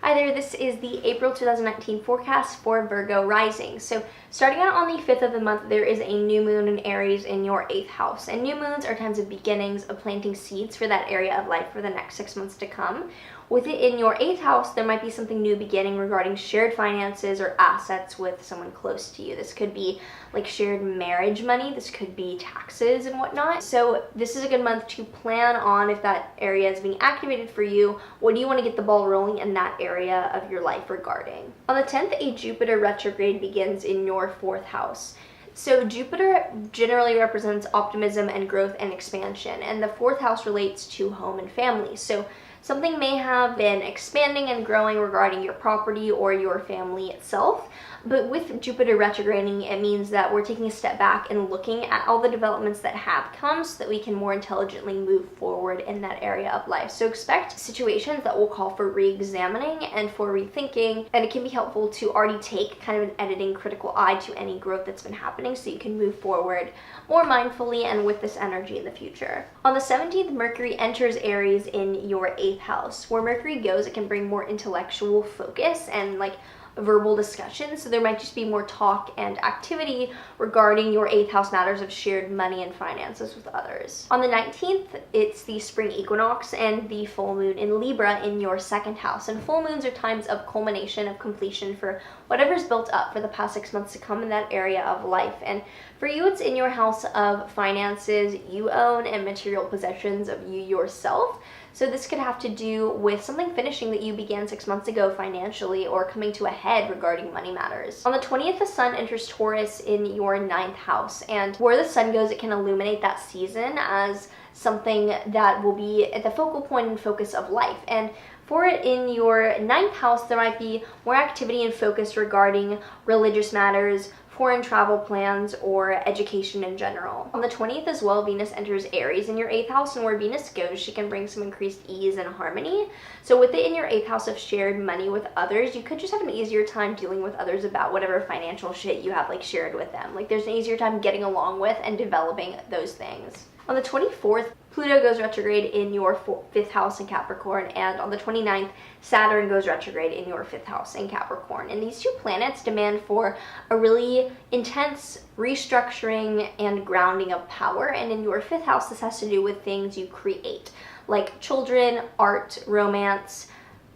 Hi there, this is the April 2019 forecast for Virgo Risings. So starting out on the 5th of the month, there is a new moon in Aries in your 8th house. And new moons are times of beginnings, of planting seeds for that area of life for the next 6 months to come. With it in your 8th house, there might be something new beginning regarding shared finances or assets with someone close to you. This could be like shared marriage money. This could be taxes and whatnot. So this is a good month to plan on if that area is being activated for you. What do you want to get the ball rolling in that area of your life regarding? On the 10th, a Jupiter retrograde begins in your 4th house. So Jupiter generally represents optimism and growth and expansion, and the 4th house relates to home and family. So something may have been expanding and growing regarding your property or your family itself, but with Jupiter retrograding, it means that we're taking a step back and looking at all the developments that have come so that we can more intelligently move forward in that area of life. So expect situations that will call for re-examining and for rethinking, and it can be helpful to already take kind of an editing critical eye to any growth that's been happening so you can move forward more mindfully and with this energy in the future. On the 17th, Mercury enters Aries in your 8th house. Where Mercury goes, it can bring more intellectual focus and like verbal discussion, so there might just be more talk and activity regarding your 8th house matters of shared money and finances with others. On the 19th, it's the spring equinox and the full moon in Libra in your 2nd house, and full moons are times of culmination, of completion for whatever's built up for the past 6 months to come in that area of life. And for you, it's in your house of finances you own and material possessions of you yourself. So this could have to do with something finishing that you began 6 months ago financially, or coming to a head regarding money matters. On the 20th, the sun enters Taurus in your 9th house, and where the sun goes, it can illuminate that season as something that will be at the focal point and focus of life. And for it in your 9th house, there might be more activity and focus regarding religious matters, foreign travel plans, or education in general. On the 20th as well, Venus enters Aries in your 8th house, and where Venus goes, she can bring some increased ease and harmony. So with it in your 8th house of shared money with others, you could just have an easier time dealing with others about whatever financial shit you have like shared with them. Like there's an easier time getting along with and developing those things. On the 24th, Pluto goes retrograde in your 5th house in Capricorn, and on the 29th, Saturn goes retrograde in your 5th house in Capricorn. And these two planets demand for a really intense restructuring and grounding of power, and in your 5th house, this has to do with things you create, like children, art, romance,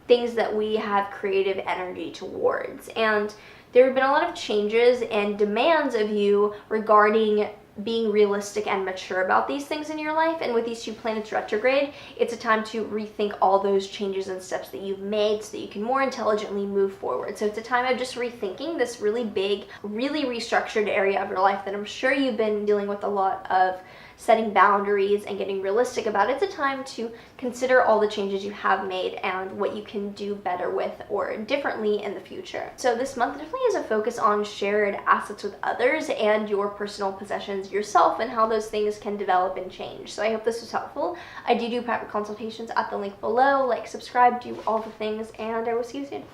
things that we have creative energy towards. And there have been a lot of changes and demands of you regarding being realistic and mature about these things in your life. And with these two planets retrograde, it's a time to rethink all those changes and steps that you've made so that you can more intelligently move forward. So it's a time of just rethinking this really big, really restructured area of your life that I'm sure you've been dealing with a lot of setting boundaries and getting realistic about. It's a time to consider all the changes you have made and what you can do better with or differently in the future. So this month definitely has a focus on shared assets with others and your personal possessions yourself and how those things can develop and change. So I hope this was helpful. I do private consultations at the link below. Like, subscribe, do all the things, and I will see you soon.